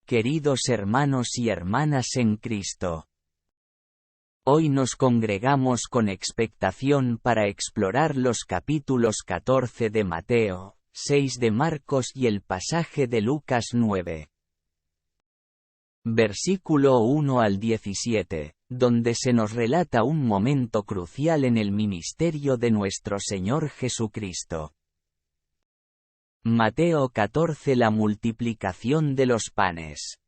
Queridos hermanos y hermanas en Cristo. Hoy nos congregamos con expectación para explorar los capítulos 14 de Mateo, 6 de Marcos y el pasaje de Lucas 9. Versículo 1 al 17, donde se nos relata un momento crucial en el ministerio de nuestro Señor Jesucristo. Mateo 14. La multiplicación de los panes.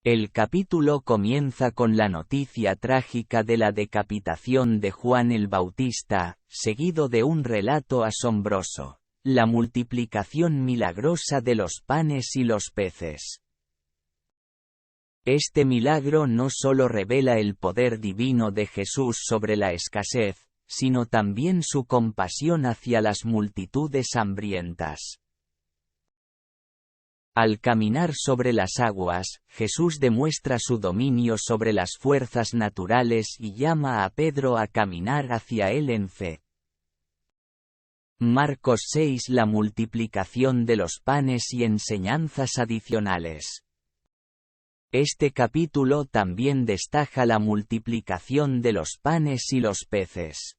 El capítulo comienza con la noticia trágica de la decapitación de Juan el Bautista, seguido de un relato asombroso, la multiplicación milagrosa de los panes y los peces. Este milagro no solo revela el poder divino de Jesús sobre la escasez, sino también su compasión hacia las multitudes hambrientas. Al caminar sobre las aguas, Jesús demuestra su dominio sobre las fuerzas naturales y llama a Pedro a caminar hacia él en fe. Marcos 6. La multiplicación de los panes y enseñanzas adicionales. Este capítulo también destaca la multiplicación de los panes y los peces.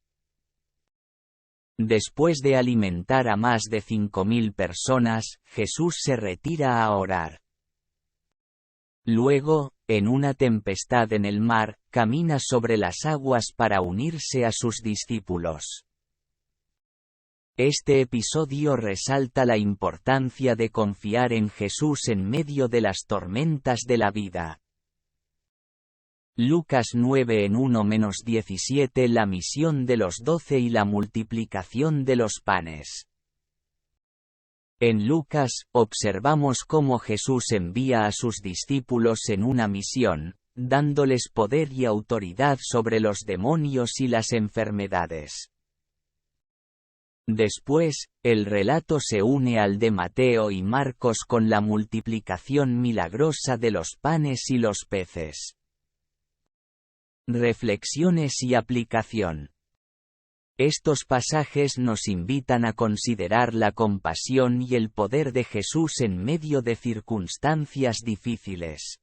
Después de alimentar a más de 5.000 personas, Jesús se retira a orar. Luego, en una tempestad en el mar, camina sobre las aguas para unirse a sus discípulos. Este episodio resalta la importancia de confiar en Jesús en medio de las tormentas de la vida. Lucas 9 en 1-17. La misión de los 12 y la multiplicación de los panes. En Lucas, observamos cómo Jesús envía a sus discípulos en una misión, dándoles poder y autoridad sobre los demonios y las enfermedades. Después, el relato se une al de Mateo y Marcos con la multiplicación milagrosa de los panes y los peces. Reflexiones y aplicación. Estos pasajes nos invitan a considerar la compasión y el poder de Jesús en medio de circunstancias difíciles.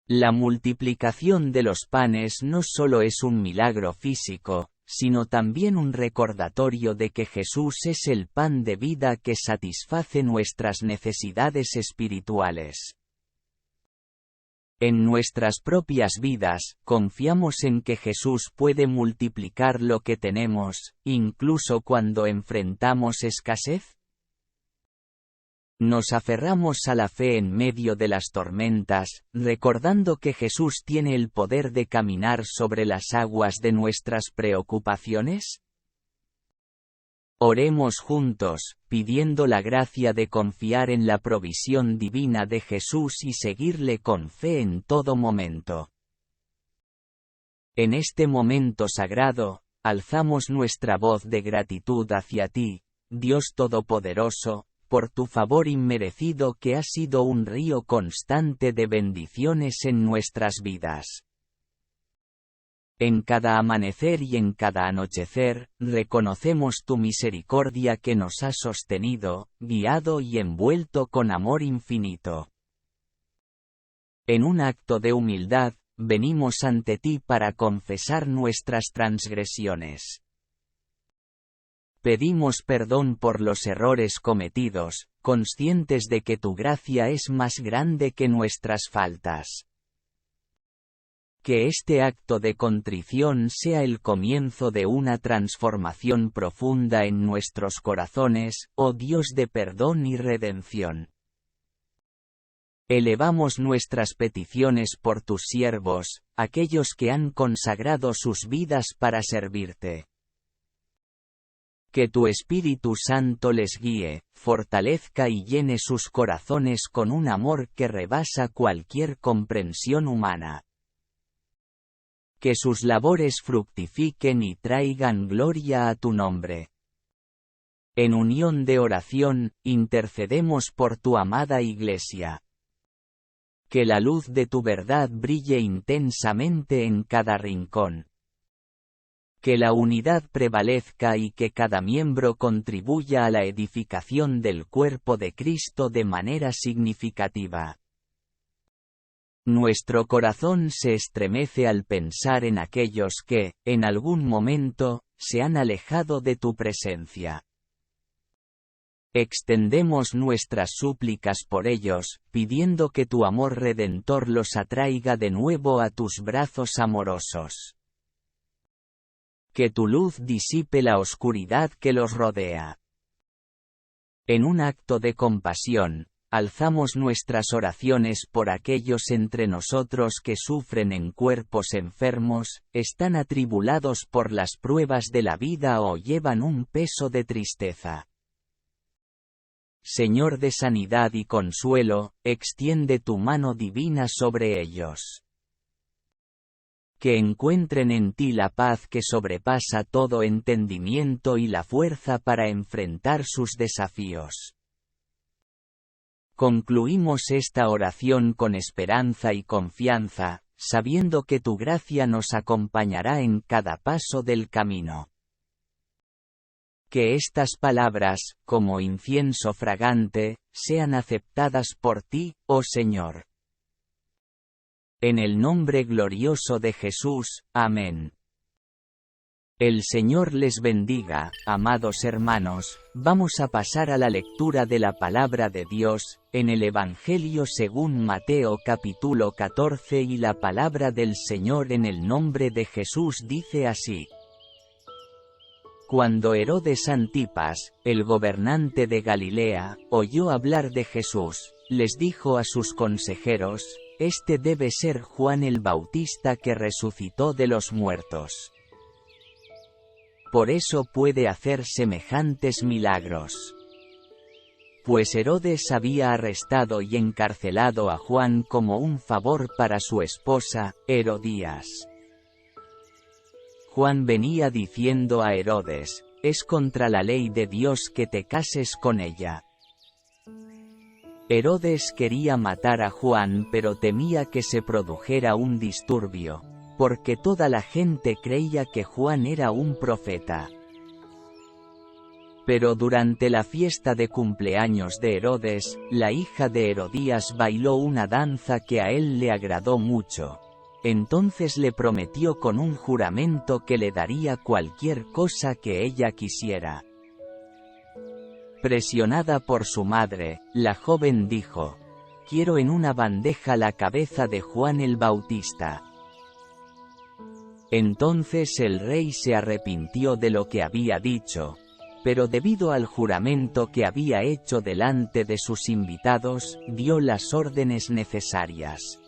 La multiplicación de los panes no solo es un milagro físico, sino también un recordatorio de que Jesús es el pan de vida que satisface nuestras necesidades espirituales. En nuestras propias vidas, ¿confiamos en que Jesús puede multiplicar lo que tenemos, incluso cuando enfrentamos escasez? Nos aferramos a la fe en medio de las tormentas, recordando que Jesús tiene el poder de caminar sobre las aguas de nuestras preocupaciones. Oremos juntos, pidiendo la gracia de confiar en la provisión divina de Jesús y seguirle con fe en todo momento. En este momento sagrado, alzamos nuestra voz de gratitud hacia ti, Dios Todopoderoso, por tu favor inmerecido que ha sido un río constante de bendiciones en nuestras vidas. En cada amanecer y en cada anochecer, reconocemos tu misericordia que nos ha sostenido, guiado y envuelto con amor infinito. En un acto de humildad, venimos ante ti para confesar nuestras transgresiones. Pedimos perdón por los errores cometidos, conscientes de que tu gracia es más grande que nuestras faltas. Que este acto de contrición sea el comienzo de una transformación profunda en nuestros corazones, oh Dios de perdón y redención. Elevamos nuestras peticiones por tus siervos, aquellos que han consagrado sus vidas para servirte. Que tu Espíritu Santo les guíe, fortalezca y llene sus corazones con un amor que rebasa cualquier comprensión humana. Que sus labores fructifiquen y traigan gloria a tu nombre. En unión de oración, intercedemos por tu amada Iglesia. Que la luz de tu verdad brille intensamente en cada rincón. Que la unidad prevalezca y que cada miembro contribuya a la edificación del cuerpo de Cristo de manera significativa. Nuestro corazón se estremece al pensar en aquellos que, en algún momento, se han alejado de tu presencia. Extendemos nuestras súplicas por ellos, pidiendo que tu amor redentor los atraiga de nuevo a tus brazos amorosos. Que tu luz disipe la oscuridad que los rodea. En un acto de compasión, alzamos nuestras oraciones por aquellos entre nosotros que sufren en cuerpos enfermos, están atribulados por las pruebas de la vida o llevan un peso de tristeza. Señor de sanidad y consuelo, extiende tu mano divina sobre ellos. Que encuentren en ti la paz que sobrepasa todo entendimiento y la fuerza para enfrentar sus desafíos. Concluimos esta oración con esperanza y confianza, sabiendo que tu gracia nos acompañará en cada paso del camino. Que estas palabras, como incienso fragante, sean aceptadas por ti, oh Señor. En el nombre glorioso de Jesús, amén. El Señor les bendiga, amados hermanos. Vamos a pasar a la lectura de la palabra de Dios, en el Evangelio según Mateo capítulo 14 y la palabra del Señor en el nombre de Jesús dice así. Cuando Herodes Antipas, el gobernante de Galilea, oyó hablar de Jesús, les dijo a sus consejeros, «Este debe ser Juan el Bautista que resucitó de los muertos. Por eso puede hacer semejantes milagros». Pues Herodes había arrestado y encarcelado a Juan como un favor para su esposa, Herodías. Juan venía diciendo a Herodes, «Es contra la ley de Dios que te cases con ella». Herodes quería matar a Juan pero temía que se produjera un disturbio, porque toda la gente creía que Juan era un profeta. Pero durante la fiesta de cumpleaños de Herodes, la hija de Herodías bailó una danza que a él le agradó mucho. Entonces le prometió con un juramento que le daría cualquier cosa que ella quisiera. Presionada por su madre, la joven dijo, «Quiero en una bandeja la cabeza de Juan el Bautista». Entonces el rey se arrepintió de lo que había dicho, pero debido al juramento que había hecho delante de sus invitados, dio las órdenes necesarias.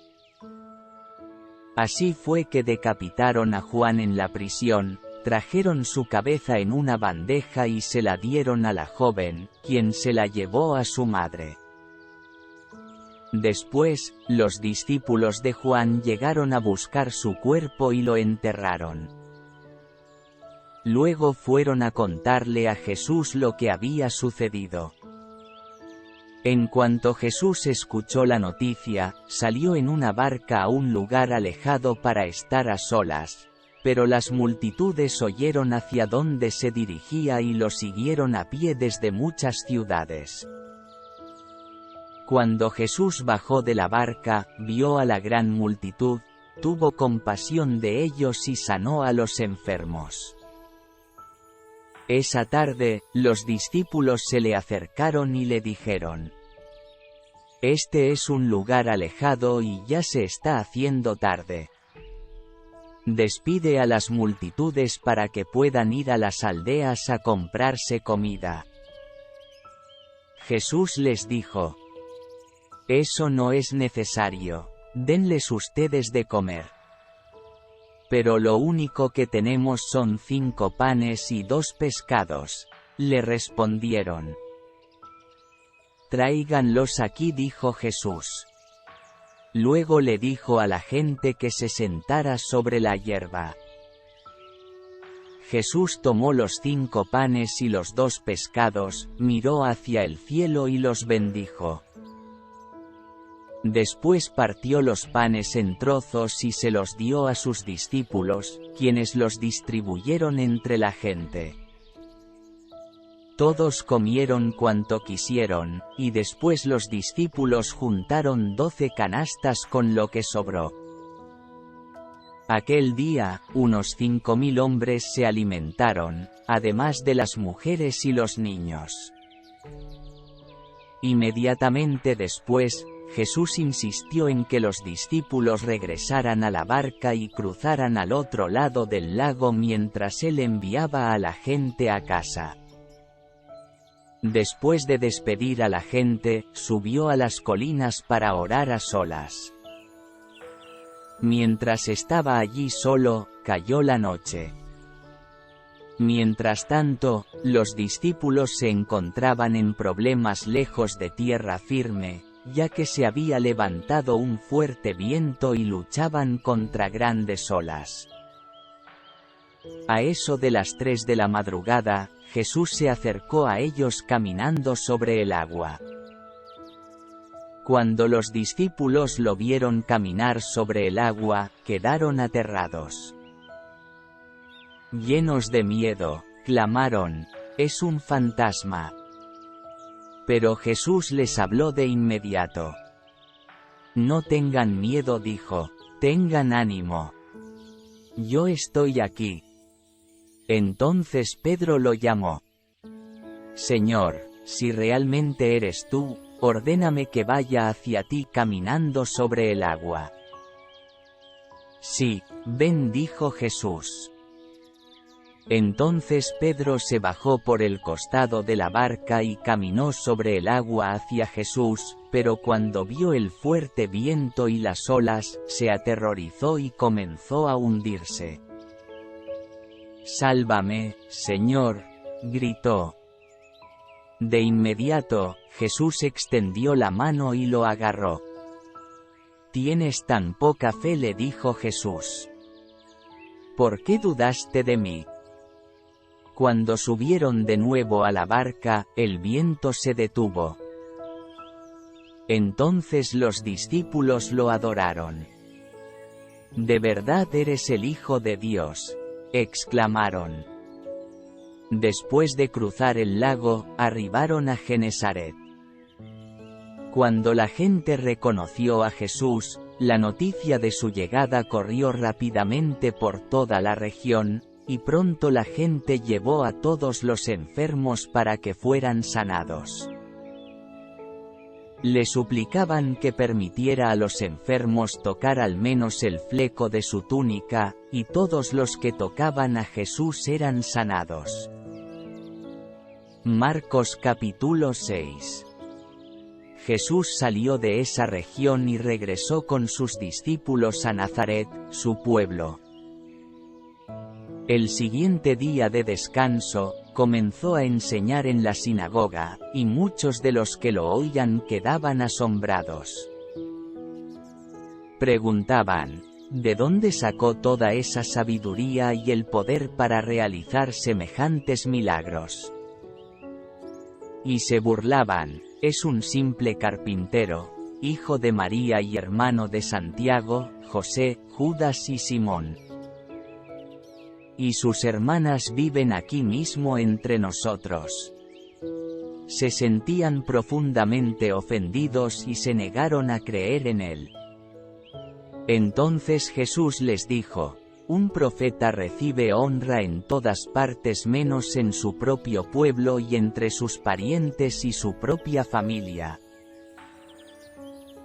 Así fue que decapitaron a Juan en la prisión, trajeron su cabeza en una bandeja y se la dieron a la joven, quien se la llevó a su madre. Después, los discípulos de Juan llegaron a buscar su cuerpo y lo enterraron. Luego fueron a contarle a Jesús lo que había sucedido. En cuanto Jesús escuchó la noticia, salió en una barca a un lugar alejado para estar a solas. Pero las multitudes oyeron hacia dónde se dirigía y lo siguieron a pie desde muchas ciudades. Cuando Jesús bajó de la barca, vio a la gran multitud, tuvo compasión de ellos y sanó a los enfermos. Esa tarde, los discípulos se le acercaron y le dijeron: «Este es un lugar alejado y ya se está haciendo tarde. Despide a las multitudes para que puedan ir a las aldeas a comprarse comida». Jesús les dijo: «Eso no es necesario, denles ustedes de comer». «Pero lo único que tenemos son 5 panes y 2 pescados», le respondieron. «Tráiganlos aquí», dijo Jesús. Luego le dijo a la gente que se sentara sobre la hierba. Jesús tomó los 5 panes y los 2 pescados, miró hacia el cielo y los bendijo. Después partió los panes en trozos y se los dio a sus discípulos, quienes los distribuyeron entre la gente. Todos comieron cuanto quisieron, y después los discípulos juntaron 12 canastas con lo que sobró. Aquel día, unos 5.000 hombres se alimentaron, además de las mujeres y los niños. Inmediatamente después, Jesús insistió en que los discípulos regresaran a la barca y cruzaran al otro lado del lago mientras él enviaba a la gente a casa. Después de despedir a la gente, subió a las colinas para orar a solas. Mientras estaba allí solo, cayó la noche. Mientras tanto, los discípulos se encontraban en problemas lejos de tierra firme, ya que se había levantado un fuerte viento y luchaban contra grandes olas. A eso de las 3 de la madrugada, Jesús se acercó a ellos caminando sobre el agua. Cuando los discípulos lo vieron caminar sobre el agua, quedaron aterrados. Llenos de miedo, clamaron: «¡Es un fantasma!». Pero Jesús les habló de inmediato. «No tengan miedo», dijo, «tengan ánimo. Yo estoy aquí». Entonces Pedro lo llamó. «Señor, si realmente eres tú, ordéname que vaya hacia ti caminando sobre el agua». «Sí, ven», dijo Jesús. Entonces Pedro se bajó por el costado de la barca y caminó sobre el agua hacia Jesús, pero cuando vio el fuerte viento y las olas, se aterrorizó y comenzó a hundirse. «Sálvame, Señor», gritó. De inmediato, Jesús extendió la mano y lo agarró. «¿Tienes tan poca fe?», le dijo Jesús. «¿Por qué dudaste de mí?». Cuando subieron de nuevo a la barca, el viento se detuvo. Entonces los discípulos lo adoraron. «De verdad eres el Hijo de Dios», exclamaron. Después de cruzar el lago, arribaron a Genesaret. Cuando la gente reconoció a Jesús, la noticia de su llegada corrió rápidamente por toda la región, y pronto la gente llevó a todos los enfermos para que fueran sanados. Le suplicaban que permitiera a los enfermos tocar al menos el fleco de su túnica, y todos los que tocaban a Jesús eran sanados. Marcos capítulo 6. Jesús salió de esa región y regresó con sus discípulos a Nazaret, su pueblo. El siguiente día de descanso, comenzó a enseñar en la sinagoga, y muchos de los que lo oían quedaban asombrados. Preguntaban: ¿de dónde sacó toda esa sabiduría y el poder para realizar semejantes milagros? Y se burlaban: es un simple carpintero, hijo de María y hermano de Santiago, José, Judas y Simón. Y sus hermanas viven aquí mismo entre nosotros. Se sentían profundamente ofendidos y se negaron a creer en él. Entonces Jesús les dijo: un profeta recibe honra en todas partes menos en su propio pueblo y entre sus parientes y su propia familia.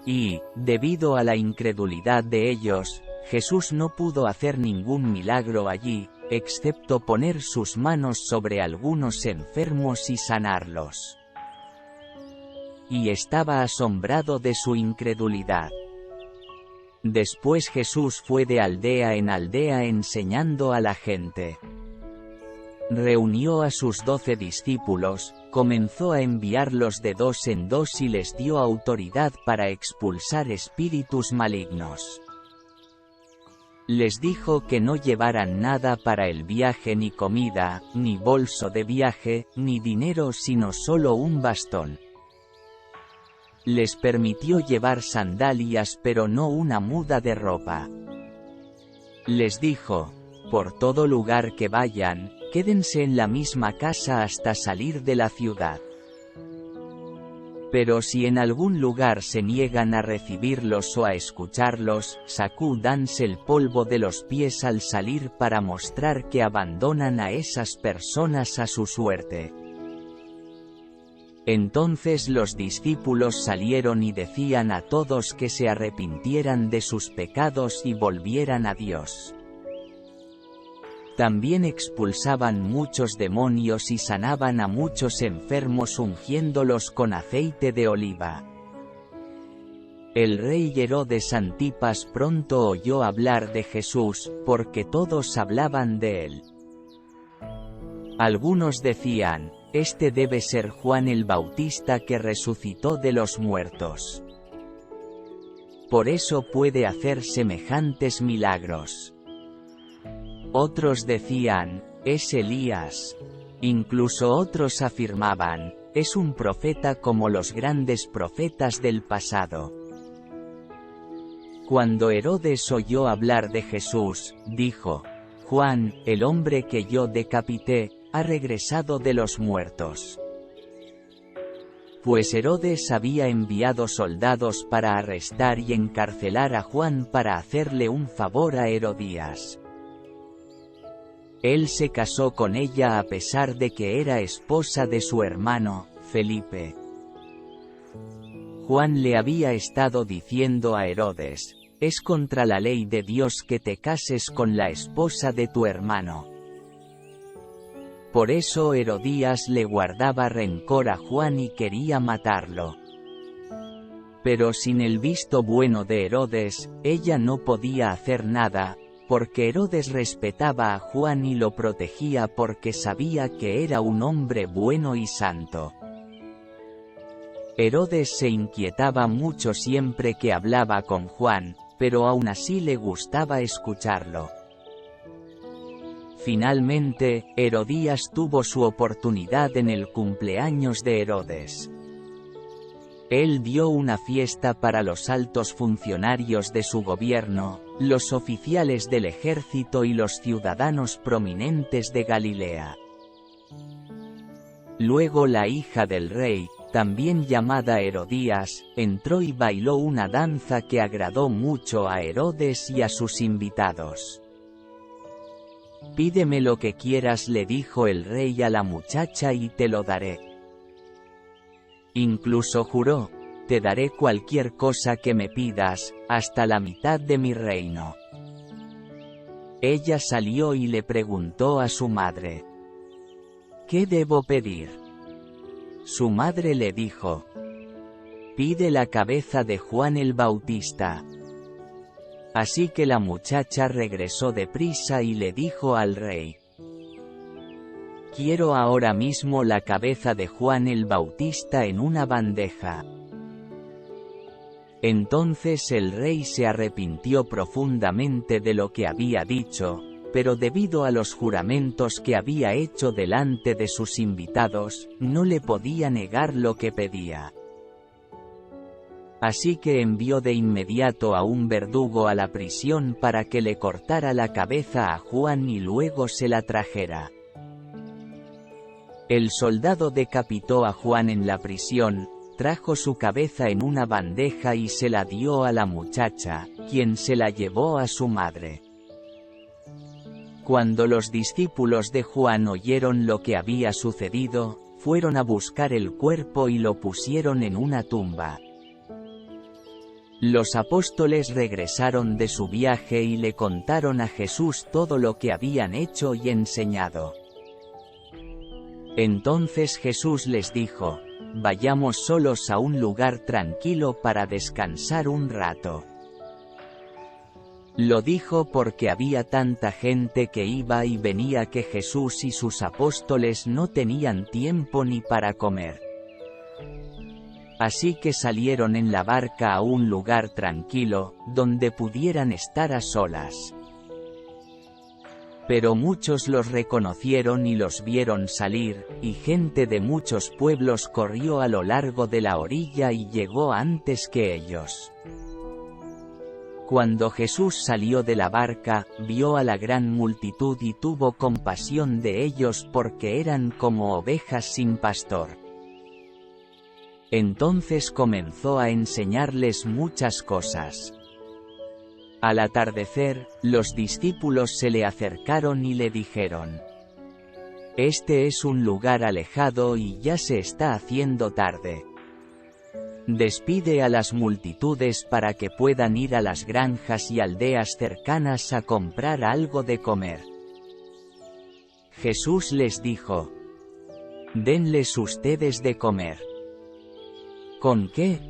Y, debido a la incredulidad de ellos, Jesús no pudo hacer ningún milagro allí, excepto poner sus manos sobre algunos enfermos y sanarlos. Y estaba asombrado de su incredulidad. Después Jesús fue de aldea en aldea enseñando a la gente. Reunió a sus 12 discípulos, comenzó a enviarlos de 2 en 2 y les dio autoridad para expulsar espíritus malignos. Les dijo que no llevaran nada para el viaje, ni comida, ni bolso de viaje, ni dinero, sino solo un bastón. Les permitió llevar sandalias pero no una muda de ropa. Les dijo: por todo lugar que vayan, quédense en la misma casa hasta salir de la ciudad. Pero si en algún lugar se niegan a recibirlos o a escucharlos, sacúdanse el polvo de los pies al salir para mostrar que abandonan a esas personas a su suerte. Entonces los discípulos salieron y decían a todos que se arrepintieran de sus pecados y volvieran a Dios. También expulsaban muchos demonios y sanaban a muchos enfermos ungiéndolos con aceite de oliva. El rey Herodes Antipas pronto oyó hablar de Jesús, porque todos hablaban de él. Algunos decían: este debe ser Juan el Bautista que resucitó de los muertos. Por eso puede hacer semejantes milagros. Otros decían: es Elías. Incluso otros afirmaban: es un profeta como los grandes profetas del pasado. Cuando Herodes oyó hablar de Jesús, dijo: Juan, el hombre que yo decapité, ha regresado de los muertos. Pues Herodes había enviado soldados para arrestar y encarcelar a Juan para hacerle un favor a Herodías. Él se casó con ella a pesar de que era esposa de su hermano, Felipe. Juan le había estado diciendo a Herodes: es contra la ley de Dios que te cases con la esposa de tu hermano. Por eso Herodías le guardaba rencor a Juan y quería matarlo. Pero sin el visto bueno de Herodes, ella no podía hacer nada, porque Herodes respetaba a Juan y lo protegía porque sabía que era un hombre bueno y santo. Herodes se inquietaba mucho siempre que hablaba con Juan, pero aún así le gustaba escucharlo. Finalmente, Herodías tuvo su oportunidad en el cumpleaños de Herodes. Él dio una fiesta para los altos funcionarios de su gobierno, los oficiales del ejército y los ciudadanos prominentes de Galilea. Luego la hija del rey, también llamada Herodías, entró y bailó una danza que agradó mucho a Herodes y a sus invitados. Pídeme lo que quieras, le dijo el rey a la muchacha, y te lo daré. Incluso juró: te daré cualquier cosa que me pidas, hasta la mitad de mi reino. Ella salió y le preguntó a su madre: ¿qué debo pedir? Su madre le dijo: pide la cabeza de Juan el Bautista. Así que la muchacha regresó deprisa y le dijo al rey: quiero ahora mismo la cabeza de Juan el Bautista en una bandeja. Entonces el rey se arrepintió profundamente de lo que había dicho, pero debido a los juramentos que había hecho delante de sus invitados, no le podía negar lo que pedía. Así que envió de inmediato a un verdugo a la prisión para que le cortara la cabeza a Juan y luego se la trajera. El soldado decapitó a Juan en la prisión, trajo su cabeza en una bandeja y se la dio a la muchacha, quien se la llevó a su madre. Cuando los discípulos de Juan oyeron lo que había sucedido, fueron a buscar el cuerpo y lo pusieron en una tumba. Los apóstoles regresaron de su viaje y le contaron a Jesús todo lo que habían hecho y enseñado. Entonces Jesús les dijo: vayamos solos a un lugar tranquilo para descansar un rato. Lo dijo porque había tanta gente que iba y venía que Jesús y sus apóstoles no tenían tiempo ni para comer. Así que salieron en la barca a un lugar tranquilo, donde pudieran estar a solas. Pero muchos los reconocieron y los vieron salir, y gente de muchos pueblos corrió a lo largo de la orilla y llegó antes que ellos. Cuando Jesús salió de la barca, vio a la gran multitud y tuvo compasión de ellos porque eran como ovejas sin pastor. Entonces comenzó a enseñarles muchas cosas. Al atardecer, los discípulos se le acercaron y le dijeron: «Este es un lugar alejado y ya se está haciendo tarde. Despide a las multitudes para que puedan ir a las granjas y aldeas cercanas a comprar algo de comer». Jesús les dijo: «Denles ustedes de comer». «¿Con qué?»,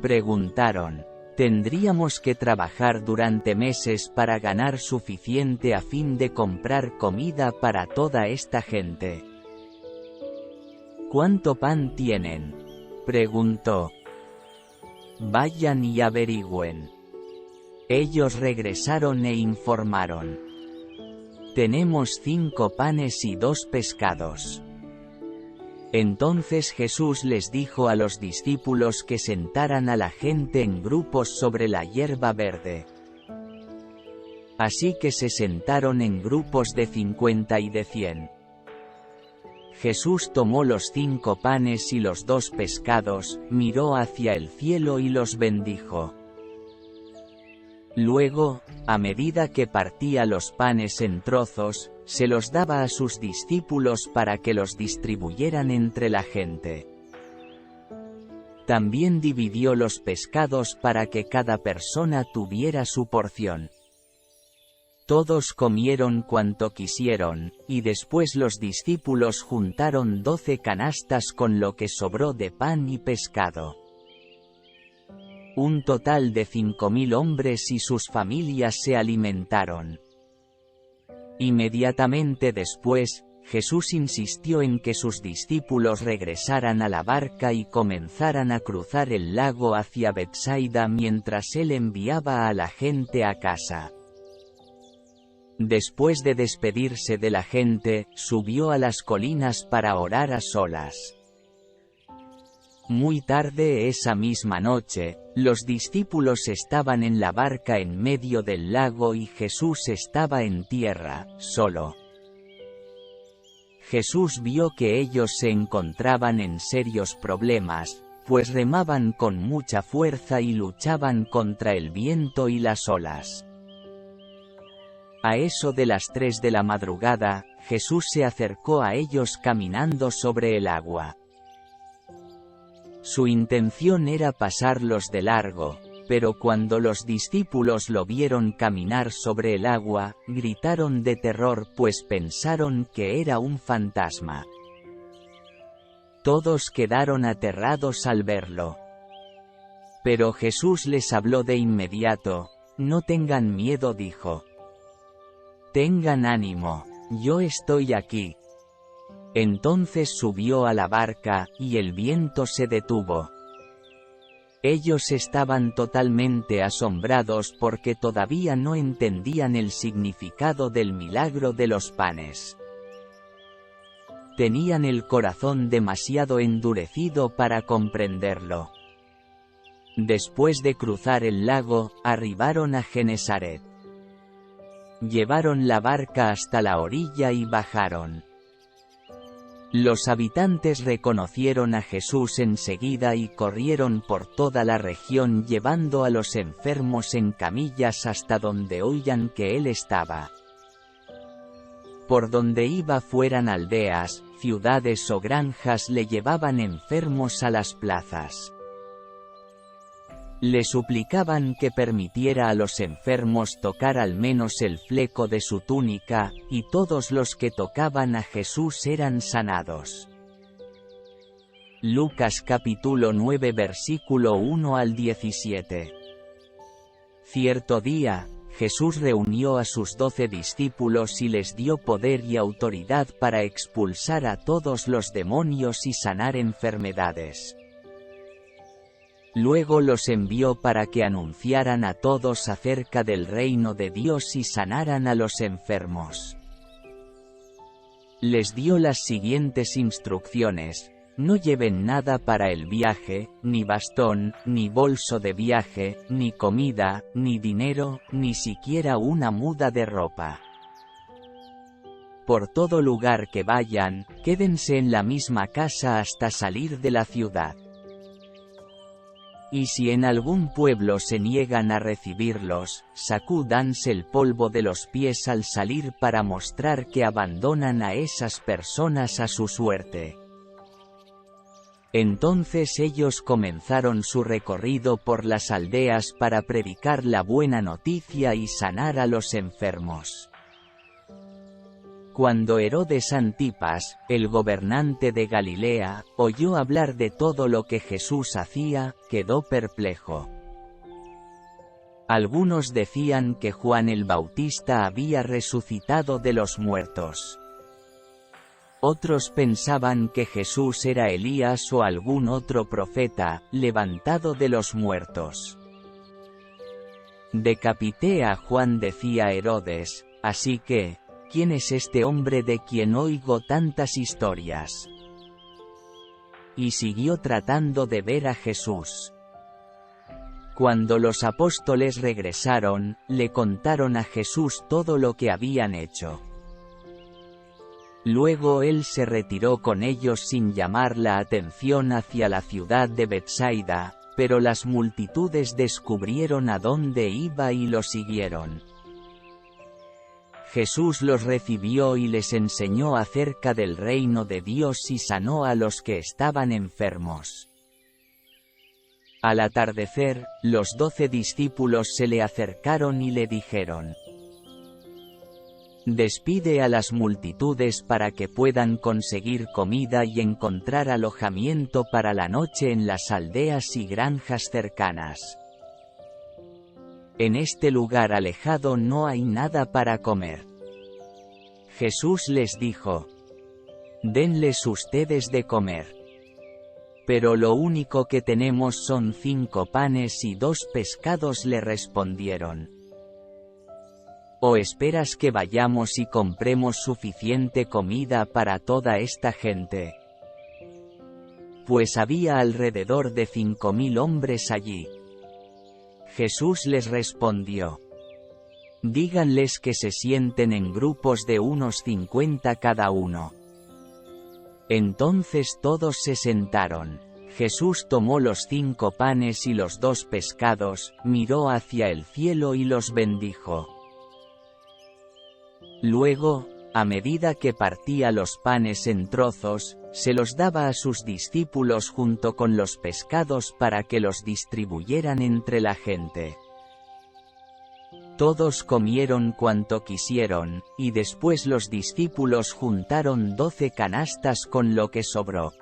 preguntaron. «Tendríamos que trabajar durante meses para ganar suficiente a fin de comprar comida para toda esta gente». «¿Cuánto pan tienen?», preguntó. «Vayan y averigüen». Ellos regresaron e informaron: «Tenemos 5 panes y 2 pescados». Entonces Jesús les dijo a los discípulos que sentaran a la gente en grupos sobre la hierba verde. Así que se sentaron en grupos de 50 y de 100. Jesús tomó los 5 panes y los 2 pescados, miró hacia el cielo y los bendijo. Luego, a medida que partía los panes en trozos, se los daba a sus discípulos para que los distribuyeran entre la gente. También dividió los pescados para que cada persona tuviera su porción. Todos comieron cuanto quisieron, y después los discípulos juntaron 12 canastas con lo que sobró de pan y pescado. Un total de 5.000 hombres y sus familias se alimentaron. Inmediatamente después, Jesús insistió en que sus discípulos regresaran a la barca y comenzaran a cruzar el lago hacia Betsaida mientras él enviaba a la gente a casa. Después de despedirse de la gente, subió a las colinas para orar a solas. Muy tarde esa misma noche, los discípulos estaban en la barca en medio del lago y Jesús estaba en tierra, solo. Jesús vio que ellos se encontraban en serios problemas, pues remaban con mucha fuerza y luchaban contra el viento y las olas. A eso de las 3 de la madrugada, Jesús se acercó a ellos caminando sobre el agua. Su intención era pasarlos de largo, pero cuando los discípulos lo vieron caminar sobre el agua, gritaron de terror pues pensaron que era un fantasma. Todos quedaron aterrados al verlo. Pero Jesús les habló de inmediato: «No tengan miedo», dijo. «Tengan ánimo, yo estoy aquí». Entonces subió a la barca, y el viento se detuvo. Ellos estaban totalmente asombrados porque todavía no entendían el significado del milagro de los panes. Tenían el corazón demasiado endurecido para comprenderlo. Después de cruzar el lago, arribaron a Genesaret. Llevaron la barca hasta la orilla y bajaron. Los habitantes reconocieron a Jesús enseguida y corrieron por toda la región llevando a los enfermos en camillas hasta donde oían que él estaba. Por donde iba fueran aldeas, ciudades o granjas le llevaban enfermos a las plazas. Le suplicaban que permitiera a los enfermos tocar al menos el fleco de su túnica, y todos los que tocaban a Jesús eran sanados. Lucas capítulo 9 versículo 1 al 17. Cierto día, Jesús reunió a sus 12 discípulos y les dio poder y autoridad para expulsar a todos los demonios y sanar enfermedades. Luego los envió para que anunciaran a todos acerca del reino de Dios y sanaran a los enfermos. les dio las siguientes instrucciones: no lleven nada para el viaje, ni bastón, ni bolso de viaje, ni comida, ni dinero, ni siquiera una muda de ropa. Por todo lugar que vayan, quédense en la misma casa hasta salir de la ciudad. Y si en algún pueblo se niegan a recibirlos, sacúdanse el polvo de los pies al salir para mostrar que abandonan a esas personas a su suerte. Entonces ellos comenzaron su recorrido por las aldeas para predicar la buena noticia y sanar a los enfermos. Cuando Herodes Antipas, el gobernante de Galilea, oyó hablar de todo lo que Jesús hacía, quedó perplejo. Algunos decían que Juan el Bautista había resucitado de los muertos. Otros pensaban que Jesús era Elías o algún otro profeta, levantado de los muertos. Decapité a Juan, decía Herodes, así que, ¿quién es este hombre de quien oigo tantas historias? Y siguió tratando de ver a Jesús. Cuando los apóstoles regresaron, le contaron a Jesús todo lo que habían hecho. Luego él se retiró con ellos sin llamar la atención hacia la ciudad de Betsaida, pero las multitudes descubrieron a dónde iba y lo siguieron. Jesús los recibió y les enseñó acerca del reino de Dios y sanó a los que estaban enfermos. Al atardecer, los 12 discípulos se le acercaron y le dijeron: despide a las multitudes para que puedan conseguir comida y encontrar alojamiento para la noche en las aldeas y granjas cercanas. En este lugar alejado no hay nada para comer. Jesús les dijo: denles ustedes de comer. Pero lo único que tenemos son 5 panes y 2 pescados, le respondieron. ¿O esperas que vayamos y compremos suficiente comida para toda esta gente? Pues había alrededor de 5.000 hombres allí. Jesús les respondió: díganles que se sienten en grupos de unos 50 cada uno. Entonces todos se sentaron. Jesús tomó los 5 panes y los 2 pescados, miró hacia el cielo y los bendijo. Luego, a medida que partía los panes en trozos, se los daba a sus discípulos junto con los pescados para que los distribuyeran entre la gente. Todos comieron cuanto quisieron, y después los discípulos juntaron 12 canastas con lo que sobró.